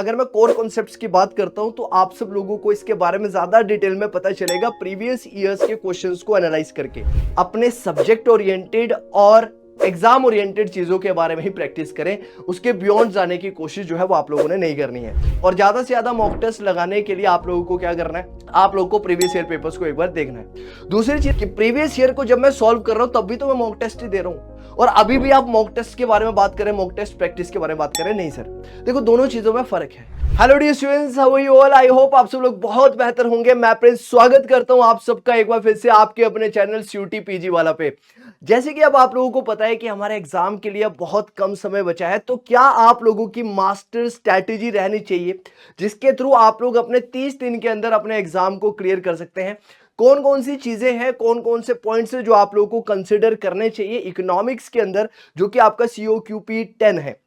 अगर मैं core concepts की बात करता हूं तो आप सब लोगों को इसके बारे में ज्यादा डिटेल में पता चलेगा प्रीवियस ईयर्स के क्वेश्चंस को एनालाइज करके। अपने सब्जेक्ट ओरिएंटेड और एग्जाम ओरिएंटेड चीजों के बारे में ही प्रैक्टिस करें, उसके बियॉन्ड जाने की कोशिश जो है वो आप लोगों ने नहीं करनी है। और ज्यादा से ज्यादा मॉक टेस्ट लगाने के लिए आप लोगों को क्या करना है, आप लोगों को प्रीवियस ईयर पेपर्स को एक बार देखना है। दूसरी चीज कि प्रीवियस ईयर को जब मैं सॉल्व कर रहा हूं तब भी तो मैं मॉक टेस्ट ही दे रहा हूं, और अभी भी आप मॉक टेस्ट के बारे में बात करें, मॉक टेस्ट प्रैक्टिस के बारे में बात करें, नहीं सर। देखो दोनों चीजों में फर्क है। Hello dear students, how are you all? I hope आप सब लोग बहुत बेहतर होंगे। मैं प्रिंस स्वागत करता हूं आप सबका एक बार फिर से आपके अपने चैनल सीयूटी पीजी वाला पे। जैसे कि अब आप लोगों को पता है कि हमारे एग्जाम के लिए बहुत कम समय बचा है, तो क्या आप लोगों की मास्टर स्ट्रैटेजी रहनी चाहिए जिसके थ्रू आप लोग अपने 30 दिन के अंदर अपने एग्जाम को क्लियर कर सकते हैं। कौन कौन सी चीजें हैं, कौन कौन से पॉइंट्स हैं जो आप लोगों को कंसिडर करने चाहिए इकोनॉमिक्स के अंदर, जो कि आपका COQP 10 है,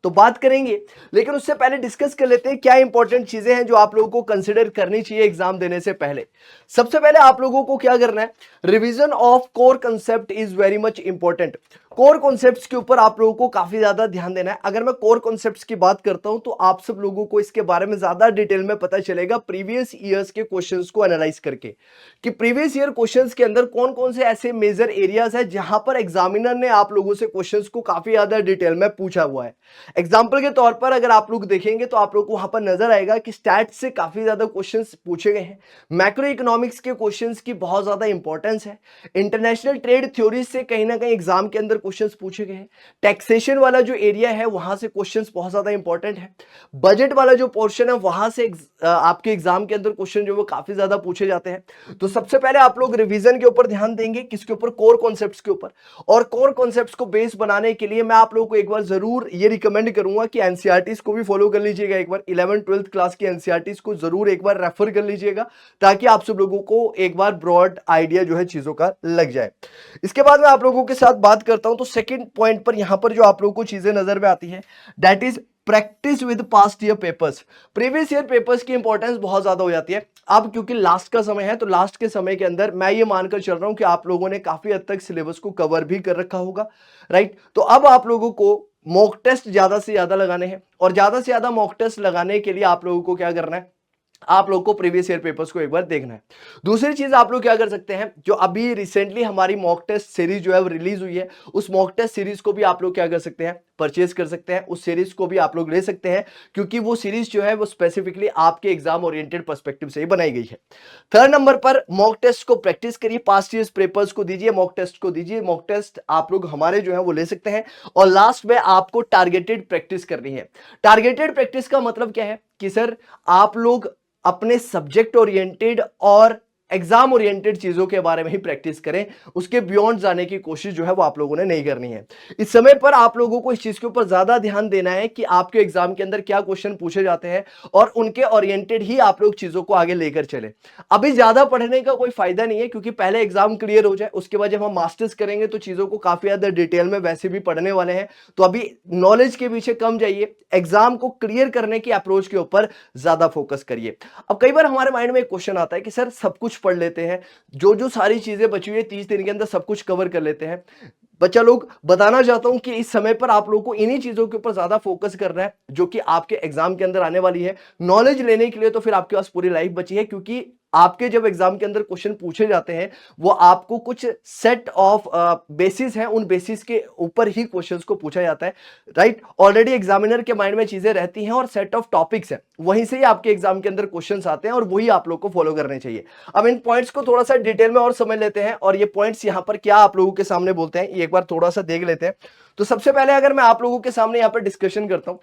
तो बात करेंगे। लेकिन उससे पहले डिस्कस कर लेते हैं क्या इंपॉर्टेंट चीजें हैं जो आप लोगों को कंसिडर करनी चाहिए एग्जाम देने से पहले। सबसे पहले आप लोगों को क्या करना है, revision of core concept is very much important. Core concepts के ऊपर आप लोगों को काफी ज्यादा ध्यान देना है। अगर मैं कोर कॉन्सेप्ट्स की बात करता हूं तो आप सब लोगों को इसके बारे में ज्यादा डिटेल में पता चलेगा प्रीवियस ईयर्स के क्वेश्चंस को एनालाइज करके, कि प्रीवियस ईयर क्वेश्चंस के अंदर कौन कौन से ऐसे मेजर एरियाज है जहां पर एग्जामिनर ने आप लोगों से क्वेश्चंस को काफी ज्यादा डिटेल में पूछा हुआ है। एग्जाम्पल के तौर पर अगर आप लोग देखेंगे तो आप लोग को वहां पर नजर आएगा कि स्टैट्स से काफी ज्यादा क्वेश्चंस पूछे गए हैं, मैक्रो इकोनॉमिक्स के क्वेश्चंस की बहुत ज्यादा इंपॉर्टेंस है, इंटरनेशनल ट्रेड थ्योरी से कहीं ना कहीं एग्जाम के अंदर क्वेश्चंस पूछे गए हैं, टैक्सेशन वाला जो एरिया है वहां से क्वेश्चंस बहुत ज्यादा इंपॉर्टेंट है, बजट वाला जो पोर्शन है वहां से आपके एग्जाम के अंदर क्वेश्चन जो वो काफी ज्यादा पूछे जाते हैं। तो सबसे पहले आप लोग रिवीजन के ऊपर ध्यान देंगे, किसके ऊपर, कोर कॉन्सेप्ट्स के ऊपर। और कोर कॉन्सेप्ट्स को बेस बनाने के लिए मैं आप लोगों को एक बार जरूर ये रिकमेंड करूंगा कि एनसीईआरटीज को भी फॉलो कर लीजिएगा। एक बार 11th 12th क्लास की एनसीईआरटीज को जरूर एक बार रेफर कर लीजिएगा, ताकि आप सब लोगों को एक बार ब्रॉड आइडिया जो है चीजों का लग जाए। इसके बाद मैं आप लोगों के साथ बात करता हूं तो सेकंड पॉइंट पर यहां पर जो आप लोगों को चीजें नजर में आती है, that is practice with past year papers. Previous year papers की इंपॉर्टेंस बहुत ज्यादा हो जाती है। अब क्योंकि लास्ट का समय है तो लास्ट के समय के अंदर मैं ये मानकर चल रहा हूं कि आप लोगों ने काफी हद तक सिलेबस को कवर भी कर रखा होगा, राइट। तो अब आप लोगों को मॉक टेस्ट ज्यादा से ज्यादा लगाने हैं, और ज्यादा से ज्यादा मॉक टेस्ट लगाने के लिए आप लोगों को क्या करना है, आप लोग को प्रीवियस ईयर पेपर्स को एक बार देखना है। दूसरी चीज आप लोग क्या कर सकते हैं, जो अभी रिसेंटली हमारी मॉक टेस्ट सीरीज जो है वो रिलीज हुई है, उस मॉक टेस्ट सीरीज को भी आप लोग क्या कर सकते हैं, परचेज कर सकते हैं। उस सीरीज को भी आप लोग ले सकते हैं, क्योंकि वो सीरीज जो है वो स्पेसिफिकली आपके एग्जाम ओरिएंटेड पर्सपेक्टिव से ही बनाई गई है। थर्ड नंबर पर मॉक टेस्ट को प्रैक्टिस करिए, पास्ट ईयर्स पेपर्स को दीजिए, मॉक टेस्ट को दीजिए। मॉक टेस्ट आप लोग हमारे जो है वो ले सकते हैं। और लास्ट में आपको टारगेटेड प्रैक्टिस करनी है। टारगेटेड प्रैक्टिस का मतलब क्या है कि सर आप लोग अपने सब्जेक्ट ओरिएंटेड और एग्जाम ओरिएंटेड चीजों के बारे में ही प्रैक्टिस करें, उसके बियॉन्ड जाने की कोशिश जो है वो आप लोगों ने नहीं करनी है। इस समय पर आप लोगों को इस चीज के ऊपर ज्यादा ध्यान देना है कि आपके एग्जाम के अंदर क्या क्वेश्चन पूछे जाते हैं, और उनके ओरिएंटेड ही आप लोग चीजों को आगे लेकर चले। अभी ज्यादा पढ़ने का कोई फायदा नहीं है, क्योंकि पहले एग्जाम क्लियर हो जाए, उसके बाद जब हम मास्टर्स करेंगे तो चीजों को काफी ज्यादा डिटेल में वैसे भी पढ़ने वाले हैं। तो अभी नॉलेज के पीछे कम जाइए, एग्जाम को क्लियर करने की अप्रोच के ऊपर ज्यादा फोकस करिए। अब कई बार हमारे माइंड में एक क्वेश्चन आता है कि सर सब कुछ पढ़ लेते हैं, जो जो सारी चीजें बची हुई है 30 दिन के अंदर सब कुछ कवर कर लेते हैं। बच्चा लोग बताना चाहता हूं कि इस समय पर आप लोगों को इन्हीं चीजों के ऊपर ज्यादा फोकस करना है जो कि आपके एग्जाम के अंदर आने वाली है। नॉलेज लेने के लिए तो फिर आपके पास पूरी लाइफ बची है, क्योंकि आपके जब एग्जाम के अंदर क्वेश्चन पूछे जाते हैं वो आपको कुछ सेट ऑफ बेसिस हैं, उन बेसिस के ऊपर ही क्वेश्चंस को पूछा जाता है, राइट। ऑलरेडी एग्जामिनर के माइंड में चीजें रहती हैं और सेट ऑफ टॉपिक्स हैं, वहीं से ही आपके एग्जाम के अंदर क्वेश्चंस आते हैं और वही आप लोग को फॉलो करने चाहिए। अब इन पॉइंट्स को थोड़ा सा डिटेल में और समझ लेते हैं, और ये पॉइंट्स यहाँ पर क्या आप लोगों के सामने बोलते हैं ये एक बार थोड़ा सा देख लेते हैं। तो सबसे पहले अगर मैं आप लोगों के सामने यहाँ पर डिस्कशन करता हूं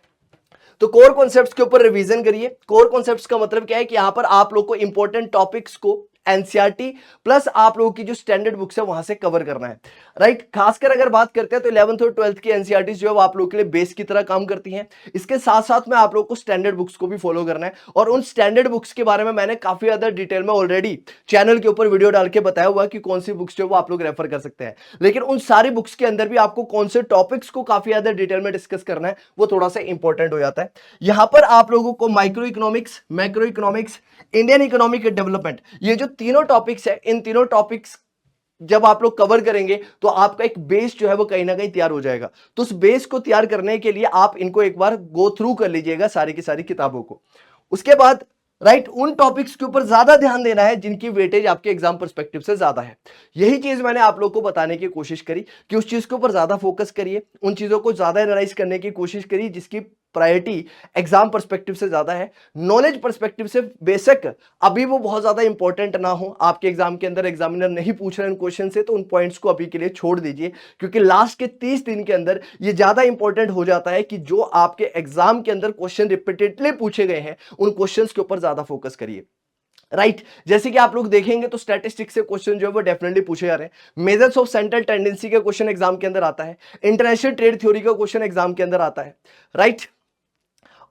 तो कोर कॉन्सेप्ट्स के ऊपर रिवीजन करिए। कोर कॉन्सेप्ट्स का मतलब क्या है कि यहां पर आप लोग को इंपॉर्टेंट टॉपिक्स को एनसीईआरटी प्लस आप लोगों की जो स्टैंडर्ड बुक्स है वहां से कवर करना है, राइट। खासकर अगर बात करते हैं तो 11th और 12th की एनसीईआरटी जो है वो आप लोगों के लिए बेस की तरह काम करती हैं। इसके साथ साथ में आप लोगों को स्टैंडर्ड बुक्स को भी फॉलो करना है, और उन स्टैंडर्ड बुक्स के बारे में मैंने काफी ज्यादा डिटेल में ऑलरेडी चैनल के ऊपर वीडियो डाल के बताया हुआ कि कौन सी बुक्स जो है वो आप लोग रेफर कर सकते हैं। लेकिन उन सारी बुक्स के अंदर भी आपको कौन से टॉपिक्स को काफी ज्यादा डिटेल में डिस्कस करना है वो थोड़ा सा इंपॉर्टेंट हो जाता है। यहां पर आप लोगों को micro economics, macro economics, Indian economic development, ये जो तीनों टॉपिक्स है इन तीनों टॉपिक्स जब आप लोग कवर करेंगे तो आपका एक बेस जो है वो कहीं ना कहीं तैयार हो जाएगा। तो उस बेस को तैयार करने के लिए आप इनको एक बार गो थ्रू कर लीजिएगा सारी की सारी किताबों को। उसके बाद राइट उन टॉपिक्स के ऊपर ज्यादा ध्यान देना है जिनकी वेटेज आपके एग्जाम पर्सपेक्टिव से ज्यादा है। यही चीज मैंने आप लोग को बताने की कोशिश करी कि उस चीज के ऊपर ज्यादा फोकस करिए, उन चीजों को ज्यादा एनालाइज करने की कोशिश करिए जिसकी प्रायोरिटी एग्जाम पर्सपेक्टिव से ज्यादा है। नॉलेज पर्सपेक्टिव से बेशक अभी वो बहुत ज्यादा इंपॉर्टेंट ना हो, आपके एग्जाम के अंदर एग्जामिनर नहीं पूछ रहे हैं उन क्वेश्चन से, तो उन पॉइंट्स को अभी के लिए छोड़ दीजिए, क्योंकि लास्ट के 30 दिन के अंदर ये ज्यादा इंपॉर्टेंट हो जाता है कि जो आपके एग्जाम के अंदर क्वेश्चन रिपीटेडली पूछे गए हैं उन क्वेश्चंस के ऊपर ज्यादा फोकस करिए। राइट जैसे कि आप लोग देखेंगे तो स्टैटिस्टिक्स से क्वेश्चन जो है वो डेफिनेटली पूछे जा रहे हैं। मेजर्स ऑफ सेंट्रल टेंडेंसी का क्वेश्चन एग्जाम के अंदर आता है। इंटरनेशनल ट्रेड थ्योरी का क्वेश्चन एग्जाम के अंदर आता है। राइट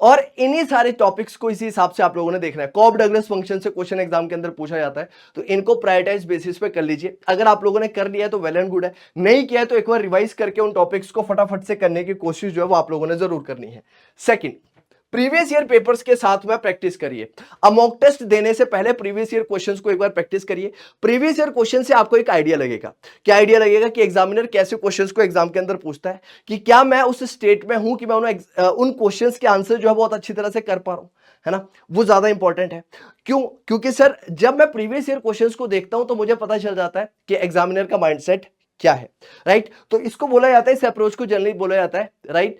और इन्हीं सारे टॉपिक्स को इसी हिसाब से आप लोगों ने देखना है। कॉब डगलस फंक्शन से क्वेश्चन एग्जाम के अंदर पूछा जाता है, तो इनको प्रायोरिटाइज बेसिस पे कर लीजिए। अगर आप लोगों ने कर लिया है तो वेल एंड गुड है, नहीं किया है तो एक बार रिवाइज करके उन टॉपिक्स को फटाफट से करने की कोशिश जो है वो आप लोगों ने जरूर करनी है। सेकंड, प्रीवियस ईयर पेपर्स के साथ में प्रैक्टिस करिए। अब मॉक टेस्ट देने से पहले प्रीवियस ईयर क्वेश्चंस को एक बार प्रैक्टिस करिए। प्रीवियस ईयर क्वेश्चन से आपको एक आइडिया लगेगा। क्या आइडिया लगेगा कि एग्जामिनर कैसे क्वेश्चंस को एग्जाम के अंदर पूछता है, कि क्या मैं उस स्टेट में हूं कि मैं उन क्वेश्चंस के आंसर जो है बहुत अच्छी तरह से कर पा रहा हूं, है ना। वो ज्यादा इंपॉर्टेंट है। क्यों? क्योंकि सर जब मैं प्रीवियस ईयर क्वेश्चंस को देखता हूं तो मुझे पता चल जाता है कि एग्जामिनर का माइंडसेट क्या है। राइट तो इसको बोला जाता है, इस अप्रोच को जनरली बोला जाता है right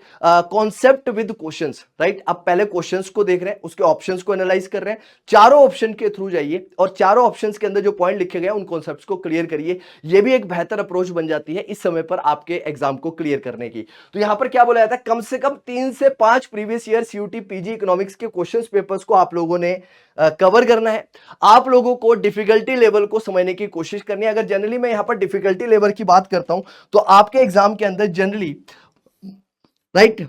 concept with questions. Right आप पहले क्वेश्चंस को देख रहे हैं, उसके ऑप्शंस को एनालाइज कर रहे हैं, चारों ऑप्शन के थ्रू जाइए और चारों ऑप्शंस के अंदर जो पॉइंट लिखे गए उन कॉन्सेप्ट्स को क्लियर करिए। ये भी एक बेहतर अप्रोच बन जाती है इस समय पर आपके एग्जाम को क्लियर करने की। तो यहां पर क्या बोला जाता है, कम से कम 3 से 5 previous year CUET PG economics के क्वेश्चन पेपर्स को आप लोगों ने कवर करना है। आप लोगों को डिफिकल्टी लेवल को समझने की कोशिश करनी है। अगर जनरली मैं यहां पर डिफिकल्टी लेवल की बात करता हूं तो आपके एग्जाम के अंदर जनरली राइट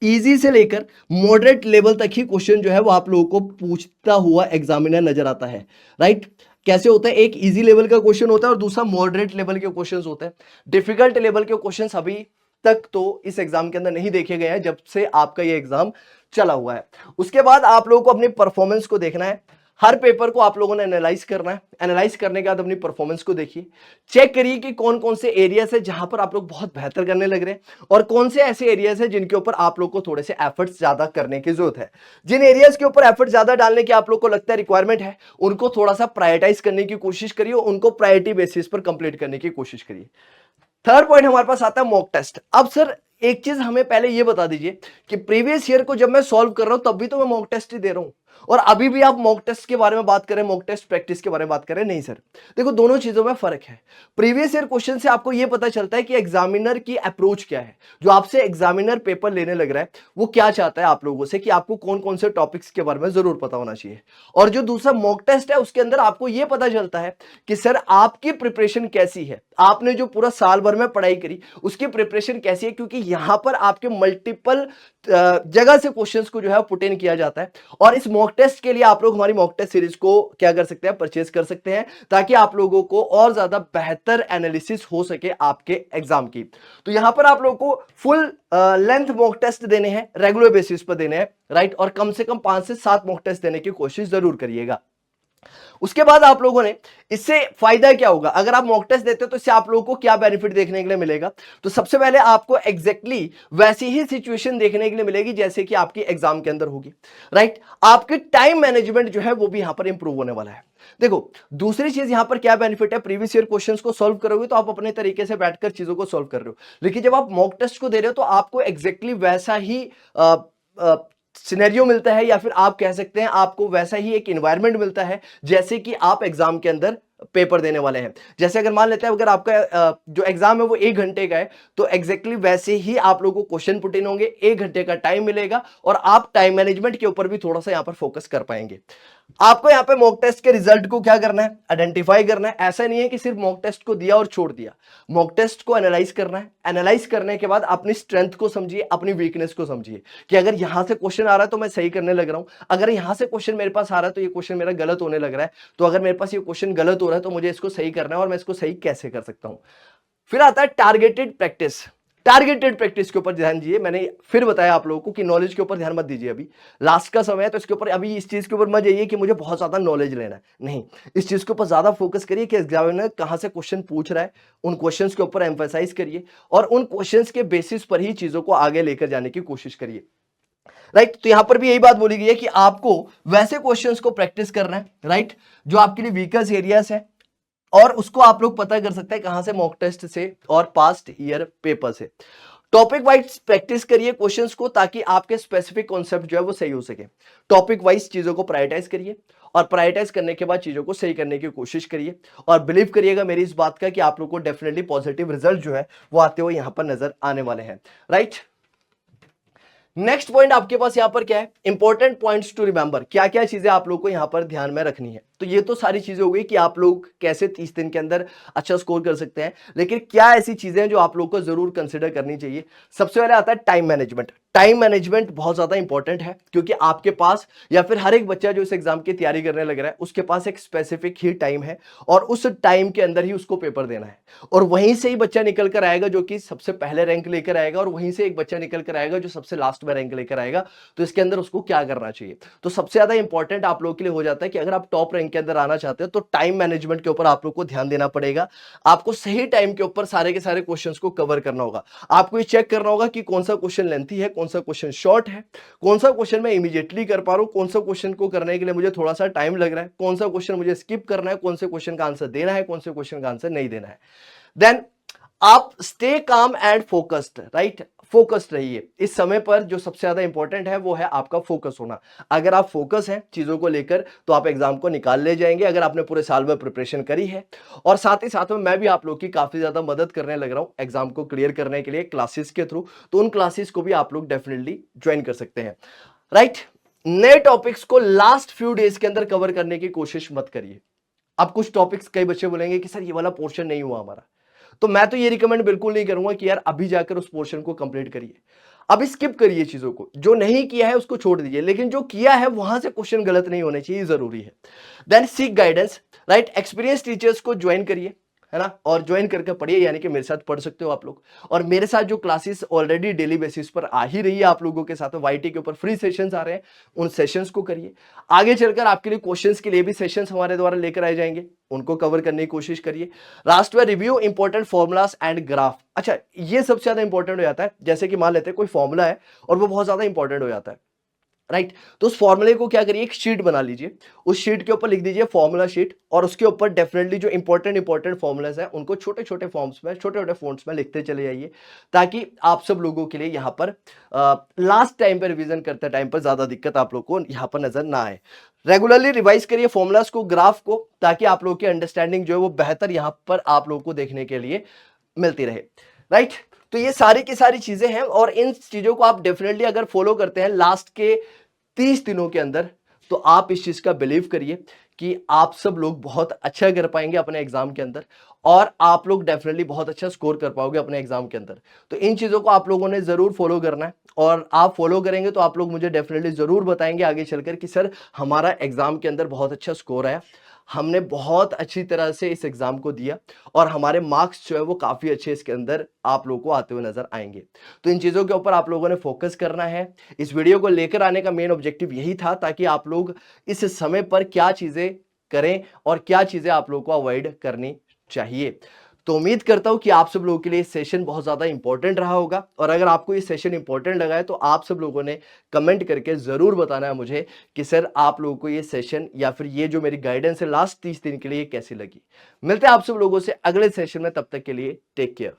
इजी से लेकर मॉडरेट लेवल तक ही क्वेश्चन जो है वो आप लोगों को पूछता हुआ एग्जामिनर नजर आता है। राइट कैसे होता है, एक इजी लेवल का क्वेश्चन होता है और दूसरा मॉडरेट लेवल के क्वेश्चंस होते हैं। डिफिकल्ट लेवल के क्वेश्चंस अभी तक तो इस एग्जाम के अंदर नहीं देखे गए हैं जब से आपका ये एग्जाम चला हुआ है। उसके बाद आप लोगों को अपनी परफॉर्मेंस को देखना है। हर पेपर को आप लोगों ने एनालाइज करना है। एनालाइज करने के बाद अपनी परफॉर्मेंस को देखिए, चेक करिए कि कौन कौन से एरियाज है जहां पर आप लोग बहुत बेहतर करने लग रहे हैं और कौन से ऐसे एरियाज है जिनके ऊपर आप लोग को थोड़े से एफर्ट्स ज्यादा करने की जरूरत है। जिन एरियाज के ऊपर एफर्ट ज्यादा डालने की आप लोग को लगता है रिक्वायरमेंट है, उनको थोड़ा सा प्रायोरिटाइज करने की कोशिश करिए, उनको प्रायोरिटी बेसिस पर कंप्लीट करने की कोशिश करिए। थर्ड पॉइंट हमारे पास आता है मॉक टेस्ट। अब सर एक चीज हमें पहले ये बता दीजिए कि प्रीवियस ईयर को जब मैं सॉल्व कर रहा हूं तब भी तो मैं मॉक टेस्ट ही दे रहा हूं और अभी भी आप मॉक टेस्ट के बारे में बात करें, मॉक टेस्ट प्रैक्टिस के बारे में बात करें। नहीं सर, देखो दोनों चीजों में फर्क है। प्रीवियस ईयर क्वेश्चन से आपको यह पता चलता है कि एग्जामिनर की अप्रोच क्या है, जो आपसे एग्जामिनर पेपर लेने लग रहा है वो क्या चाहता है आप लोगों से, कि आपको कौन कौन से टॉपिक्स के बारे में जरूर पता होना चाहिए। और जो दूसरा मॉक टेस्ट है उसके अंदर आपको यह पता चलता है कि सर आपकी प्रिपरेशन कैसी है, आपने जो पूरा साल भर में पढ़ाई करी उसकी प्रिपरेशन कैसी है, क्योंकि यहां पर आपके मल्टीपल जगह से क्वेश्चंस को जो है पुट इन किया जाता है। और इस मॉक टेस्ट के लिए आप लोग हमारी मॉक टेस्ट सीरीज को क्या कर सकते हैं, परचेज कर सकते हैं, ताकि आप लोगों को और ज्यादा बेहतर एनालिसिस हो सके आपके एग्जाम की। तो यहां पर आप लोगों को फुल लेंथ मॉक टेस्ट देने हैं, रेगुलर बेसिस पर देने हैं। राइट और कम से कम 5 से 7 मॉक टेस्ट देने की कोशिश जरूर करिएगा। उसके बाद आप लोगों ने इससे फायदा क्या होगा, अगर आप मॉक टेस्ट देते हो तो इससे आप लोगों को क्या बेनिफिट देखने के लिए मिलेगा। तो सबसे पहले आपको एग्जैक्टली वैसी ही सिचुएशन देखने के लिए मिलेगी जैसे कि आपकी एग्जाम के अंदर होगी। राइट आपकी टाइम मैनेजमेंट जो है वो भी यहां पर इंप्रूव होने वाला है। देखो दूसरी चीज यहां पर क्या बेनिफिट है, प्रीवियस ईयर क्वेश्चंस को सॉल्व करोगे तो आप अपने तरीके से बैठकर चीजों को सॉल्व कर रहे हो, लेकिन जब आप मॉक टेस्ट को दे रहे हो तो आपको एग्जैक्टली वैसा ही सिनेरियो मिलता है, या फिर आप कह सकते हैं आपको वैसा ही एक एनवायरनमेंट मिलता है जैसे कि आप एग्जाम के अंदर पेपर देने वाले हैं। जैसे अगर मान लेते हैं अगर आपका जो एग्जाम है वो 1 घंटे का है तो एग्जैक्टली वैसे ही आप लोगों को क्वेश्चन पुट इन होंगे, 1 घंटे का टाइम मिलेगा और आप टाइम मैनेजमेंट के ऊपर भी थोड़ा सा यहां पर फोकस कर पाएंगे। आपको यहां पे मॉक टेस्ट के रिजल्ट को क्या करना है, आइडेंटिफाई करना है। ऐसा नहीं है कि सिर्फ मॉक टेस्ट को दिया और छोड़ दिया, मॉक टेस्ट को एनालाइज करना है। एनालाइज करने के बाद अपनी स्ट्रेंथ को समझिए, अपनी वीकनेस को समझिए कि अगर यहां से क्वेश्चन आ रहा है तो मैं सही करने लग रहा हूं, अगर यहां से क्वेश्चन मेरे पास आ रहा है तो ये क्वेश्चन मेरा गलत होने लग रहा है, तो अगर मेरे पास ये क्वेश्चन गलत हो रहा है तो मुझे इसको सही करना है और मैं इसको सही कैसे कर सकता हूं। फिर आता है टारगेटेड प्रैक्टिस। टारगेटेड प्रैक्टिस के ऊपर ध्यान दीजिए। मैंने फिर बताया आप लोगों को कि नॉलेज के ऊपर ध्यान मत दीजिए, अभी लास्ट का समय है तो इसके ऊपर अभी इस चीज के ऊपर मत जाइए कि मुझे बहुत ज्यादा नॉलेज लेना है, नहीं, इस चीज के ऊपर ज्यादा फोकस करिए कि एग्जामिनर कहां से क्वेश्चन पूछ रहा है, उन क्वेश्चंस के ऊपर एम्फेसाइज करिए और उन क्वेश्चंस के बेसिस पर ही चीजों को आगे लेकर जाने की कोशिश करिए। राइट, तो यहां पर भी यही बात बोली गई है कि आपको वैसे क्वेश्चंस को प्रैक्टिस करना है, राइट, जो आपके लिए वीकेस्ट एरियाज है और उसको आप लोग पता कर सकते हैं कहां से, मॉक टेस्ट से और पास्ट ईयर पेपर से। टॉपिक वाइज प्रैक्टिस करिए क्वेश्चंस को ताकि आपके स्पेसिफिक कॉन्सेप्ट जो है वो सही हो सके। टॉपिक वाइज चीजों को प्रायोरिटाइज करिए और प्रायोरिटाइज करने के बाद चीजों को सही करने की कोशिश करिए और बिलीव करिएगा मेरी इस बात का कि आप लोग को डेफिनेटली पॉजिटिव रिजल्ट जो है वो आते हुए यहां पर नजर आने वाले हैं। राइट, नेक्स्ट पॉइंट आपके पास यहां पर क्या है, इंपॉर्टेंट पॉइंट्स टू रिमेंबर, क्या क्या चीजें आप लोग को यहां पर ध्यान में रखनी है। तो ये तो सारी चीजें हो गई कि आप लोग कैसे 30 दिन के अंदर अच्छा स्कोर कर सकते हैं, लेकिन क्या ऐसी चीजें हैं जो आप लोग को जरूर कंसिडर करनी चाहिए। सबसे पहले आता है टाइम मैनेजमेंट। टाइम मैनेजमेंट बहुत ज्यादा इंपॉर्टेंट है क्योंकि आपके पास या फिर हर एक बच्चा जो इस एग्जाम की तैयारी करने लग रहा है उसके पास एक स्पेसिफिक ही टाइम है और उस टाइम के अंदर ही उसको पेपर देना है और वहीं से ही बच्चा निकल कर आएगा जो कि सबसे पहले रैंक लेकर आएगा और वहीं से एक बच्चा निकल कर आएगा जो सबसे लास्ट में रैंक लेकर आएगा। तो इसके अंदर उसको क्या करना चाहिए, तो सबसे ज्यादा इंपॉर्टेंट आप लोगों के लिए हो जाता है कि अगर आप टॉप रैंक के अंदर आना चाहते हो तो टाइम मैनेजमेंट के ऊपर आप लोग को ध्यान देना पड़ेगा। आपको सही टाइम के ऊपर सारे के सारे क्वेश्चंस को कवर करना होगा। आपको ये चेक करना होगा कि कौन सा क्वेश्चन लेंथी है, कौन सा क्वेश्चन शॉर्ट है, कौन सा क्वेश्चन मैं इमीडिएटली कर पा रहा हूं, कौन सा क्वेश्चन को करने के लिए मुझे थोड़ा सा टाइम लग रहा है, कौन सा क्वेश्चन मुझे स्किप करना है, कौन से क्वेश्चन का आंसर देना है, कौन से क्वेश्चन का आंसर नहीं देना है। देन आप stay calm and focused, right, focused रहिए। इस समय पर जो सबसे ज्यादा इंपॉर्टेंट है वो है आपका फोकस होना। अगर आप फोकस हैं चीजों को लेकर तो आप एग्जाम को निकाल ले जाएंगे अगर आपने पूरे साल में प्रिपरेशन करी है। और साथ ही साथ में मैं भी आप लोग की काफी ज्यादा मदद करने लग रहा हूं एग्जाम को क्लियर करने के लिए क्लासेस के थ्रू, तो उन क्लासेस को भी आप लोग डेफिनेटली ज्वाइन कर सकते हैं। राइट, नए टॉपिक्स को लास्ट फ्यू डेज के अंदर कवर करने की कोशिश मत करिए। अब कुछ टॉपिक्स कई बच्चे बोलेंगे कि सर ये वाला पोर्शन नहीं हुआ हमारा, तो मैं तो ये रिकमेंड बिल्कुल नहीं करूंगा कि यार अभी जाकर उस पोर्शन को कंप्लीट करिए। अभी स्किप करिए चीजों को, जो नहीं किया है उसको छोड़ दीजिए, लेकिन जो किया है वहां से क्वेश्चन गलत नहीं होने चाहिए, जरूरी है। Then seek guidance, right, experience teachers को ज्वाइन करिए, है ना, और ज्वाइन करके पढ़िए, यानी कि मेरे साथ पढ़ सकते हो आप लोग। और मेरे साथ जो क्लासेस ऑलरेडी डेली बेसिस पर आ ही रही है आप लोगों के साथ, वाईटी के ऊपर फ्री सेशंस आ रहे हैं, उन सेशंस को करिए। आगे चलकर आपके लिए क्वेश्चंस के लिए भी सेशंस हमारे द्वारा लेकर आए जाएंगे, उनको कवर करने की कोशिश करिए। लास्ट में review important formulas and graph. अच्छा, ये सबसे ज्यादा इंपॉर्टेंट हो जाता है, जैसे कि मान लेते हैं कोई फॉर्मूला है और वो बहुत ज्यादा इंपॉर्टेंट हो जाता है, राइट, तो उस फॉर्मूले को क्या करिए, एक शीट बना लीजिए, उस शीट के ऊपर लिख दीजिए फॉर्मूला शीट, और उसके ऊपर डेफिनेटली जो इंपॉर्टेंट फॉर्मूलाज हैं उनको छोटे छोटे फॉर्म्स में, छोटे छोटे फॉन्ट्स में लिखते चले जाइए, ताकि आप सब लोगों के लिए यहाँ पर लास्ट टाइम पर रिवीजन करते टाइम पर ज्यादा दिक्कत आप लोग को यहाँ पर नजर ना आए। रेगुलरली रिवाइज करिए फॉर्मूलाज को, ग्राफ को, ताकि आप लोग की अंडरस्टैंडिंग जो है वो बेहतर यहाँ पर आप लोग को देखने के लिए मिलती रहे। राइट, तो ये सारी की सारी चीजें हैं और इन चीजों को आप डेफिनेटली अगर फॉलो करते हैं लास्ट के 30 दिनों के अंदर, तो आप इस चीज का बिलीव करिए कि आप सब लोग बहुत अच्छा कर पाएंगे अपने एग्जाम के अंदर और आप लोग डेफिनेटली बहुत अच्छा स्कोर कर पाओगे अपने एग्जाम के अंदर। तो इन चीजों को आप लोगों ने जरूर फॉलो करना है और आप फॉलो करेंगे तो आप लोग मुझे डेफिनेटली जरूर बताएंगे आगे चलकर कि सर हमारा एग्जाम के अंदर बहुत अच्छा स्कोर आया, हमने बहुत अच्छी तरह से इस एग्जाम को दिया और हमारे मार्क्स जो है वो काफी अच्छे इसके अंदर आप लोगों को आते हुए नजर आएंगे। तो इन चीजों के ऊपर आप लोगों ने फोकस करना है। इस वीडियो को लेकर आने का मेन ऑब्जेक्टिव यही था ताकि आप लोग इस समय पर क्या चीजें करें और क्या चीजें आप लोगों को अवॉइड करनी चाहिए। तो उम्मीद करता हूं कि आप सब लोगों के लिए सेशन बहुत ज्यादा इंपॉर्टेंट रहा होगा और अगर आपको ये सेशन इंपॉर्टेंट लगा है तो आप सब लोगों ने कमेंट करके जरूर बताना है मुझे कि सर आप लोगों को ये सेशन या फिर ये जो मेरी गाइडेंस है लास्ट 30 दिन के लिए कैसी लगी। मिलते हैं आप सब लोगों से अगले सेशन में, तब तक के लिए टेक केयर।